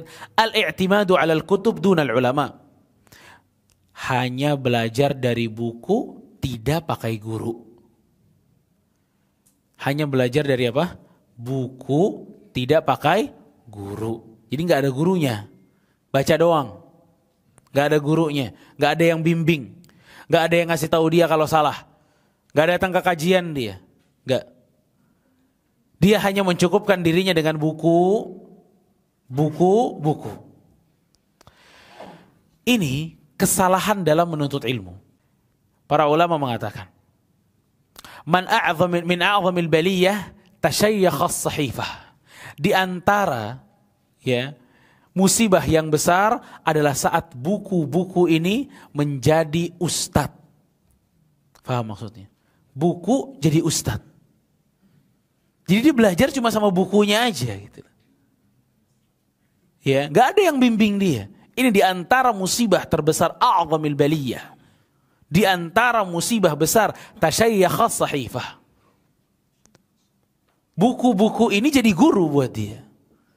Lihat, al-i'timadu 'alal kutub dunal ulama. Hanya belajar dari buku, tidak pakai guru. Hanya belajar dari apa? Buku, tidak pakai guru. Jadi nggak ada gurunya, baca doang. Nggak ada gurunya, nggak ada yang bimbing, nggak ada yang ngasih tahu dia kalau salah, nggak datang ke kajian dia, nggak. Dia hanya mencukupkan dirinya dengan buku. Ini kesalahan dalam menuntut ilmu. Para ulama mengatakan, min a'zamil baliyah tashayyakh as-sahifah. Di antara musibah yang besar adalah saat buku-buku ini menjadi ustadz. Faham maksudnya? Buku jadi ustadz. Jadi dia belajar cuma sama bukunya aja gitu. Ya, nggak ada yang bimbing dia. Ini di antara musibah terbesar, a'zamil baliyah. Di antara musibah besar, tashayyakh as-sahifah. Buku-buku ini jadi guru buat dia.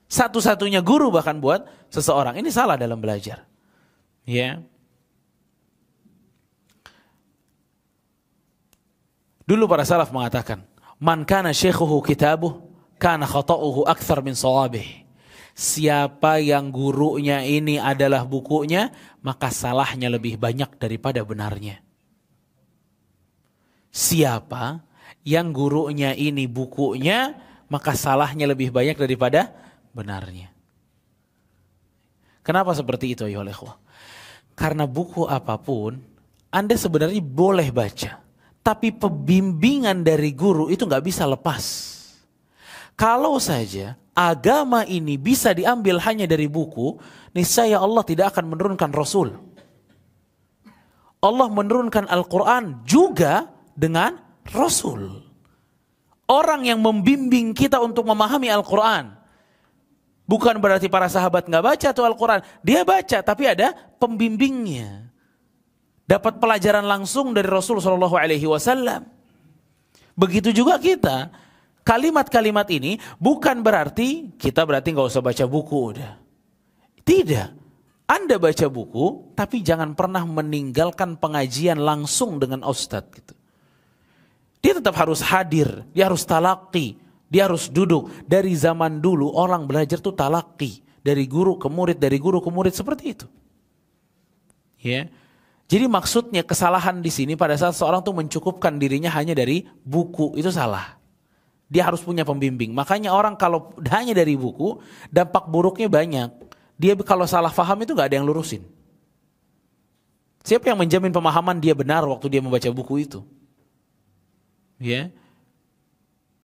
Satu-satunya guru bahkan buat seseorang. Ini salah dalam belajar. Ya. Dulu para salaf mengatakan, man kana syekhuhu kitabuh, kana khata'uhu akthar min shawabih. Siapa yang gurunya ini adalah bukunya, maka salahnya lebih banyak daripada benarnya. Siapa yang gurunya ini bukunya, maka salahnya lebih banyak daripada benarnya. Kenapa seperti itu ya ikhwah? Karena buku apapun Anda sebenarnya boleh baca, tapi pembimbingan dari guru itu nggak bisa lepas. Kalau saja agama ini bisa diambil hanya dari buku, niscaya Allah tidak akan menurunkan Rasul. Allah menurunkan Al-Quran juga dengan Rasul. Orang yang membimbing kita untuk memahami Al-Quran. Bukan berarti para sahabat nggak baca tuh Al-Quran. Dia baca tapi ada pembimbingnya. Dapat pelajaran langsung dari Rasul SAW. Begitu juga kita. Kalimat-kalimat ini bukan berarti kita nggak usah baca buku udah. Tidak. Anda baca buku tapi jangan pernah meninggalkan pengajian langsung dengan ustadz gitu. Dia tetap harus hadir, dia harus talaqi, dia harus duduk. Dari zaman dulu orang belajar tuh talaqi, dari guru ke murid, dari guru ke murid, seperti itu. Ya. Jadi maksudnya kesalahan di sini pada saat seorang tuh mencukupkan dirinya hanya dari buku, itu salah. Dia harus punya pembimbing. Makanya orang kalau hanya dari buku, dampak buruknya banyak. Dia kalau salah paham itu gak ada yang lurusin. Siapa yang menjamin pemahaman dia benar waktu dia membaca buku itu? Ya,